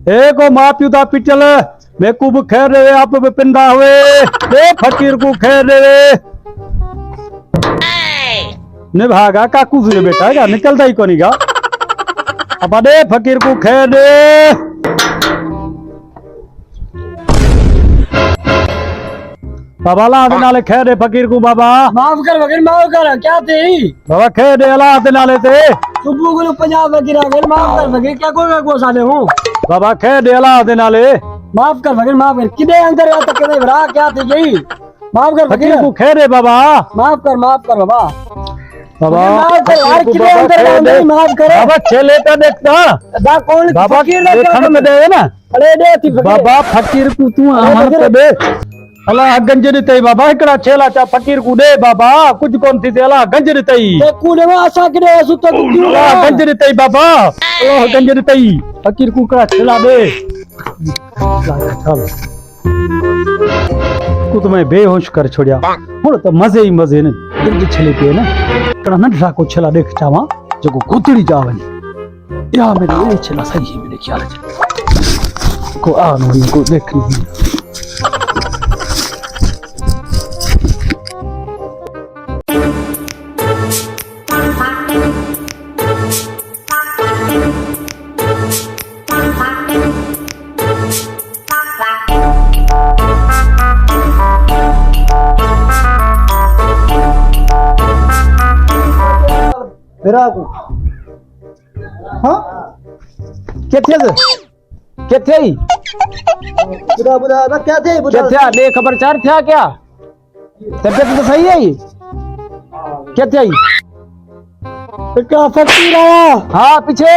को माँ प्यू दा पिटल बेकूब खैर रे आप भी पिंदा हुए ए फकीर को खैर रे ने भागा काकू से बेटा क्या निकलता ही कोनी गा अब दे फकीर को खैर रे बाबा ला दे नाले खैर रे फकीर को बाबा माफ कर फकीर माफ कर क्या थी बाबा खैर रे अल्लाह दे नाले ते सुबह को 50 फकीर आ गए माफ कर फकीर क्या को साले हूं बाबा खैर रे अल्लाह दे नाले माफ कर फकीर माफ कर किदे अंदर आ तक के भरा क्या थी यही माफ कर फकीर को खैर रे बाबा माफ कर बाबा बाबा माफ कर यार किदे अंदर माफ कर बाबा छेले का देखता दा कौन बाबा फकीर देखण में दे ना अरे दे थी फकीर बाबा फकीर को तू अमर पे दे अल्लाह गंज देते बाबा एकड़ा छेला चा फकीर को दे बाबा कुछ कोन थी अल्लाह गंज देते ते कूले में आशा किदे सुत तू अल्लाह गंज देते बाबा अल्लाह गंज देते फकीर को कड़ा छेला दे चल को तो मैं बेहोश कर छोड़िया हुन तो मजे ही मजे ने दिल छले पे ना कड़ा नंढा को छेला देख चावा जो गुतड़ी जावनी या मेरे ये छेला सही है मेरे ख्याल से को आ नो को देख फिराकू हाँ केथे केथे बुधा बुधा ना क्या थे बुधा केथे दे खबर चार था क्या तबियत तो सही है केथे क्या फकीर आया हाँ पीछे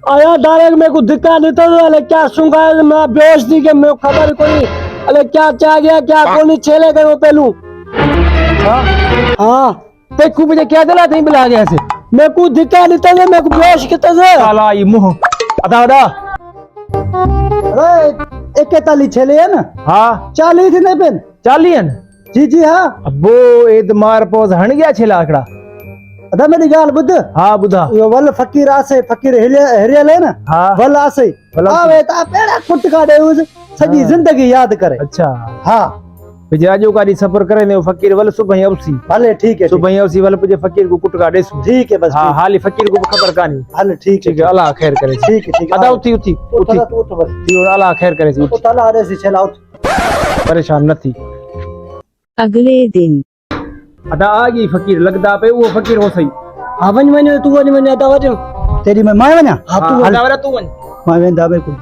आया डायरेक्ट मेरे को धक्का देता था अरे क्या सुंगा मैं बेहोश थी कि मैं खबर कोई अरे क्या चाह गया क्या कोनी छेले करो पहलू हाँ ते को मुझे क्या दिला नहीं मिला गया से मैं को धक्का देता था मैं को बेहोश कितना था साला ये मुंह अदा अदा अरे 41 छेले है ना हाँ 40 ने पेन 40 है जी जी हाँ अबो एद मार पोज हण गया छेला आकड़ा अदा मेरी गाल बुद्ध हाँ बुधा यो वल फकीर आसे फकीर हरियल है ना हाँ वल आसे आवे ता पेड़ा कुट काटे उस सजी जिंदगी याद करे अच्छा हाँ विजयाजो का सफर करे ने फकीर वल सुबह अवसी भले ठीक है सुबह अवसी वल पुजे फकीर को कुट काटे सु ठीक है बस हाँ हाली फकीर को खबर कानी भले ठीक ठीक है अल्लाह खैर करे ठीक है अदा उठी उठी उठी उठ बस ती अल्लाह खैर करे तो ताला आरे से चला उठ परेशान न थी अगले दिन अदा आ गई फकीर लगदा पे वो फकीर हो सही हाँ वन तू वन अदा वजो तेरी मैं माय वना हाँ तू अदा वाला तू वन माय वन दाबे को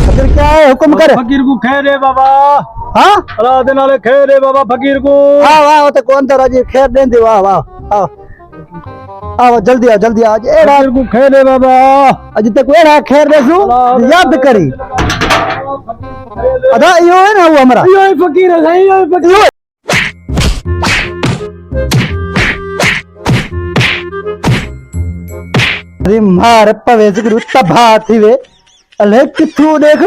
फकीर क्या है हुक्म कर फकीर को खैर है बाबा हाँ अल्लाह दे नाले खैर है बाबा फकीर को हाँ वाह तो कौन तो राजी खैर दे दे वाह वाह आओ आओ जल्दी आ आज एड़ा फकीर को खैर है बाबा अज तक एड़ा खैर देसु याद करी अदा यो है ना वो हमरा यो फकीर है सही यो फकीर अरे मार पवेज गुरु तबाह थी वे अले किथू देख